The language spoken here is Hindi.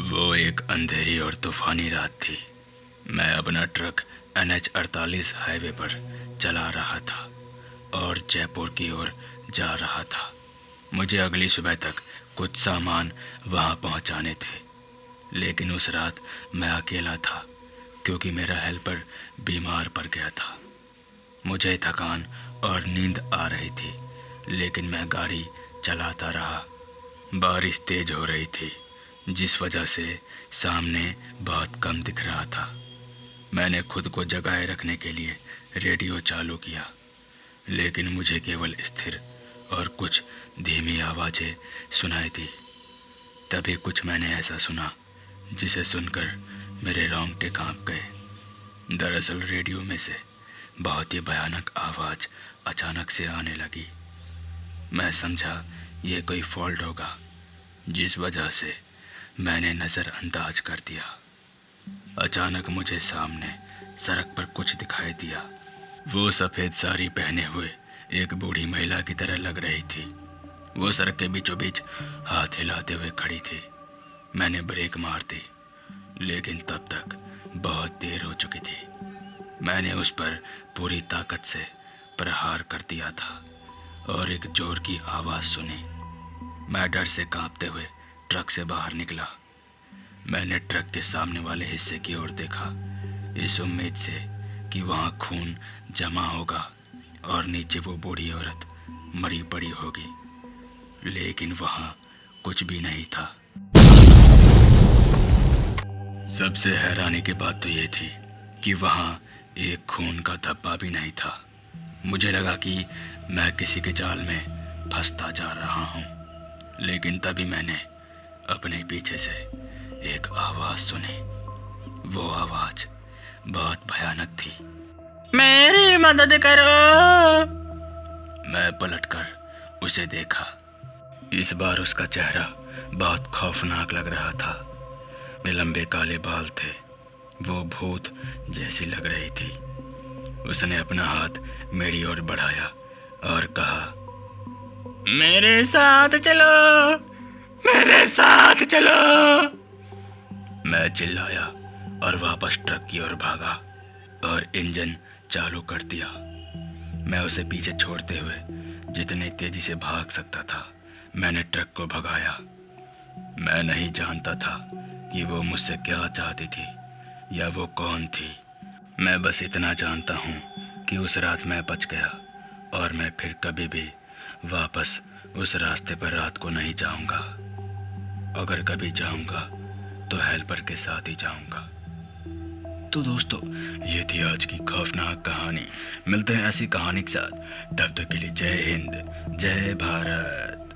वो एक अंधेरी और तूफानी रात थी। मैं अपना ट्रक NH 48 हाईवे पर चला रहा था और जयपुर की ओर जा रहा था। मुझे अगली सुबह तक कुछ सामान वहाँ पहुँचाने थे, लेकिन उस रात मैं अकेला था क्योंकि मेरा हेल्पर बीमार पड़ गया था। मुझे थकान और नींद आ रही थी, लेकिन मैं गाड़ी चलाता रहा। बारिश तेज हो रही थी, जिस वजह से सामने बहुत कम दिख रहा था। मैंने खुद को जगाए रखने के लिए रेडियो चालू किया, लेकिन मुझे केवल स्थिर और कुछ धीमी आवाज़ें सुनाई दी। तभी कुछ मैंने ऐसा सुना जिसे सुनकर मेरे रोंगटे कांप गए। दरअसल रेडियो में से बहुत ही भयानक आवाज़ अचानक से आने लगी। मैं समझा ये कोई फॉल्ट होगा, जिस वजह से मैंने नज़रअंदाज कर दिया। अचानक मुझे सामने सड़क पर कुछ दिखाई दिया। वो सफ़ेद साड़ी पहने हुए एक बूढ़ी महिला की तरह लग रही थी। वो सड़क के बीचों बीच हाथ हिलाते हुए खड़ी थी। मैंने ब्रेक मार दी, लेकिन तब तक बहुत देर हो चुकी थी। मैंने उस पर पूरी ताकत से प्रहार कर दिया था और एक जोर की आवाज़ सुनी। मैं डर से कांपते हुए ट्रक से बाहर निकला। मैंने ट्रक के सामने वाले हिस्से की ओर देखा, इस उम्मीद से कि वहाँ खून जमा होगा और नीचे वो बूढ़ी औरत मरी पड़ी होगी, लेकिन वहाँ कुछ भी नहीं था। सबसे हैरानी की बात तो ये थी कि वहाँ एक खून का धब्बा भी नहीं था। मुझे लगा कि मैं किसी के जाल में फंसता जा रहा हूँ, लेकिन तभी मैंने अपने पीछे से एक आवाज़ सुनी। वो आवाज़ बहुत भयानक थी। मेरी मदद करो। मैं पलटकर उसे देखा। इस बार उसका चेहरा बहुत खौफनाक लग रहा था। मेरे लंबे काले बाल थे। वो भूत जैसी लग रही थी। उसने अपना हाथ मेरी ओर बढ़ाया और कहा, मेरे साथ चलो, मेरे साथ चलो। मैं चिल्लाया और वापस ट्रक की ओर भागा और इंजन चालू कर दिया। मैं उसे पीछे छोड़ते हुए जितनी तेजी से भाग सकता था, मैंने ट्रक को भगाया। मैं नहीं जानता था कि वो मुझसे क्या चाहती थी या वो कौन थी। मैं बस इतना जानता हूँ कि उस रात मैं बच गया और मैं फिर कभी भी वापस उस रास्ते पर रात को नहीं जाऊँगा। अगर कभी जाऊँगा तो हेल्पर के साथ ही जाऊँगा। तो दोस्तों, ये थी आज की खौफनाक कहानी। मिलते हैं ऐसी कहानी के साथ। तब तक के लिए जय हिंद, जय भारत।